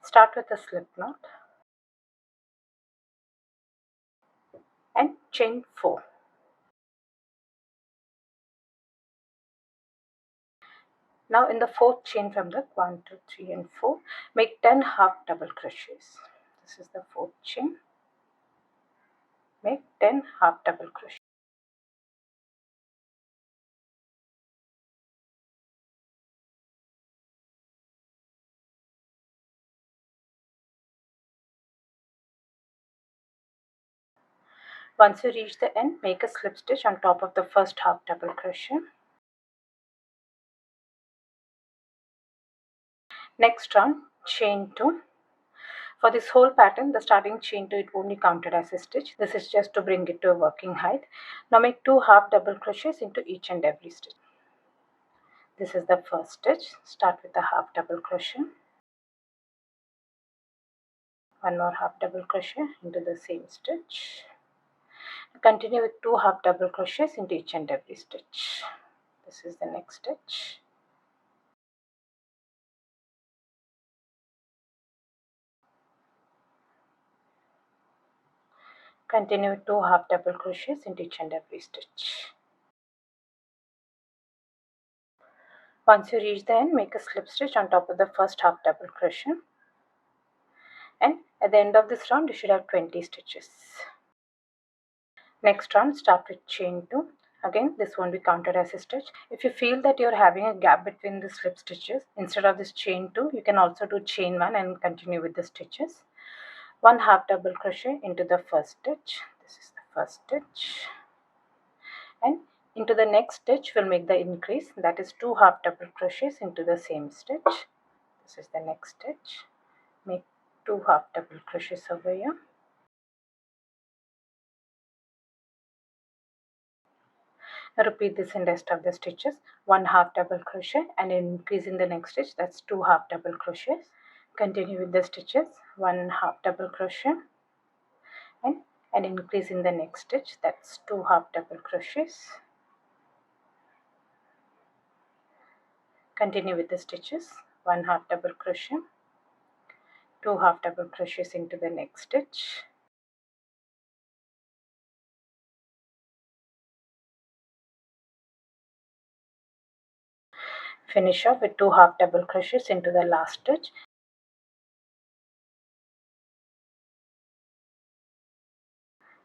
Start with a slip knot and chain 4. Now in the fourth chain from the 1, 2, 3 and 4, make 10 half double crochets. This is the fourth chain. Make 10 half double crochets. Once you reach the end, make a slip stitch on top of the first half double crochet. Next round, chain 2. For this whole pattern, the starting chain 2 it only counted as a stitch. This is just to bring it to a working height. Now make 2 half double crochets into each and every stitch. This is the first stitch. Start with a half double crochet. One more half double crochet into the same stitch. Continue with 2 half double crochets into each and every stitch. This is the next stitch. Continue with 2 half double crochets into each and every stitch. Once you reach the end, make a slip stitch on top of the first half double crochet. And at the end of this round, you should have 20 stitches. Next round, start with chain 2. Again, this won't be counted as a stitch. If you feel that you're having a gap between the slip stitches, instead of this chain 2, you can also do chain 1 and continue with the stitches. 1 half double crochet into the first stitch. This is the first stitch. And into the next stitch, we'll make the increase. That is 2 half double crochets into the same stitch. This is the next stitch. Make 2 half double crochets over here. Now repeat this in rest of the stitches. 1 half double crochet and increase in the next stitch. That's 2 half double crochets. Continue with the stitches. 1 half double crochet and an increase in the next stitch. That's 2 half double crochets. Continue with the stitches. 1 half double crochet, 2 half double crochets into the next stitch. Finish off with 2 half double crochets into the last stitch.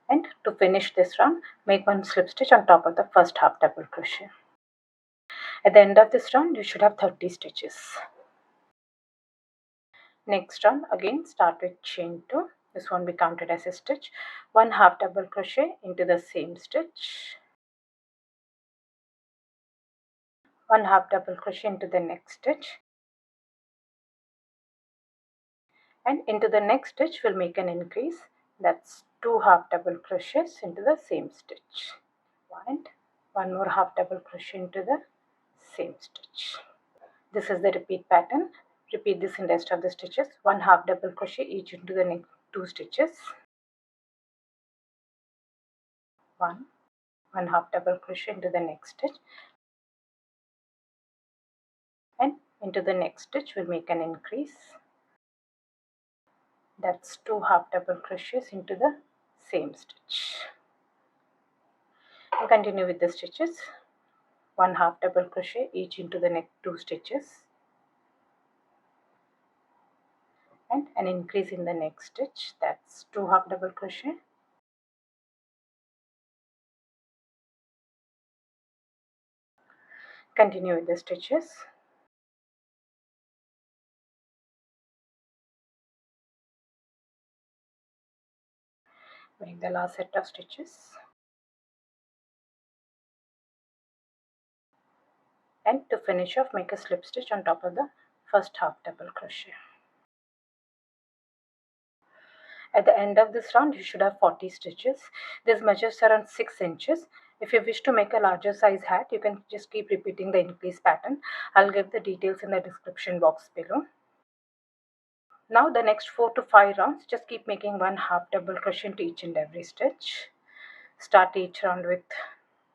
And to finish this round, make 1 slip stitch on top of the first half double crochet. At the end of this round, you should have 30 stitches. Next round, again start with chain 2. This won't be counted as a stitch. 1 half double crochet into the same stitch. 1 half double crochet into the next stitch. And into the next stitch, we'll make an increase. That's 2 half double crochets into the same stitch. And 1 more half double crochet into the same stitch. This is the repeat pattern. Repeat this in rest of the stitches. 1 half double crochet each into the next 2 stitches. 1 half double crochet into the next stitch, and into the next stitch we'll make an increase. That's 2 half double crochets into the same stitch. And continue with the stitches. 1 half double crochet each into the next 2 stitches, and an increase in the next stitch. That's 2 half double crochet. Continue with the stitches. Make the last set of stitches, and to finish off, make a slip stitch on top of the first half double crochet. At the end of this round, you should have 40 stitches. This measures around 6 inches. If you wish to make a larger size hat, you can just keep repeating the increase pattern. I'll give the details in the description box below. Now the next 4 to 5 rounds, just keep making 1 half double crochet into each and every stitch. Start each round with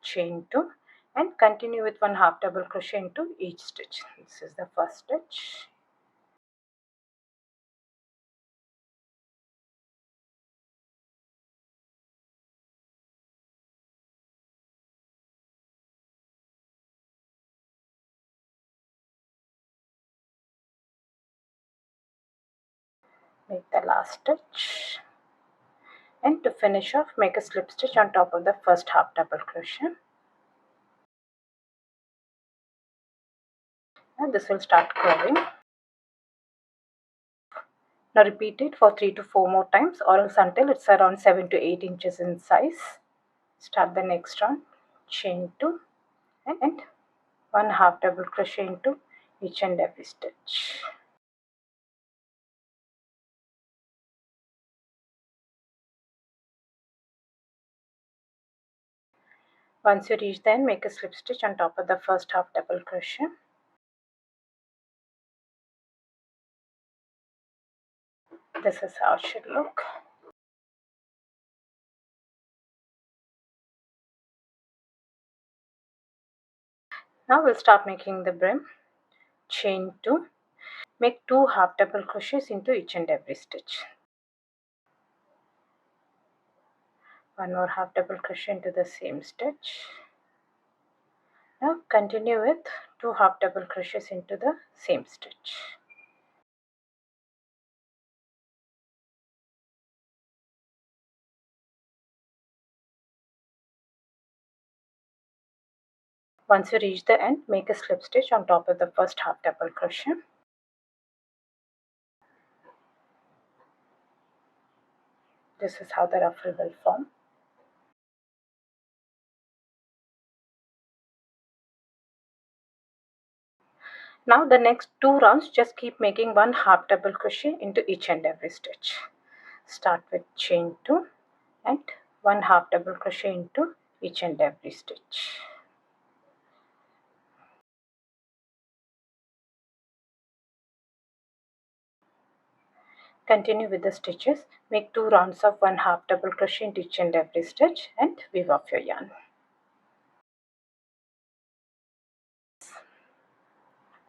chain 2 and continue with 1 half double crochet into each stitch. This is the first stitch. make the last stitch, and to finish off, make a slip stitch on top of the first half double crochet. And this will start curving. Now repeat it for 3 to 4 more times, or else until it's around 7 to 8 inches in size. Start the next round, chain 2 and 1 half double crochet into each and every stitch. Once you reach the end, make a slip stitch on top of the first half double crochet. This is how it should look. Now we'll start making the brim. Chain 2, make 2 half double crochets into each and every stitch. 1 more half double crochet into the same stitch. Now continue with 2 half double crochets into the same stitch. Once you reach the end, make a slip stitch on top of the first half double crochet. This is how the ruffle will form. Now the next 2 rounds, just keep making 1 half double crochet into each and every stitch. Start with chain 2 and 1 half double crochet into each and every stitch. Continue with the stitches. Make 2 rounds of 1 half double crochet into each and every stitch and weave off your yarn.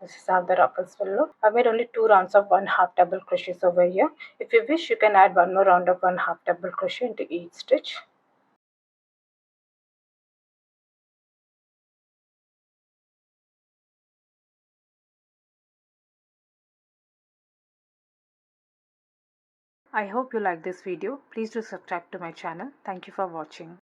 This is how the ruffles will look. I've made only 2 rounds of 1 half double crochets over here. If you wish, you can add 1 more round of 1 half double crochet into each stitch. I hope you like this video. Please do subscribe to my channel. Thank you for watching.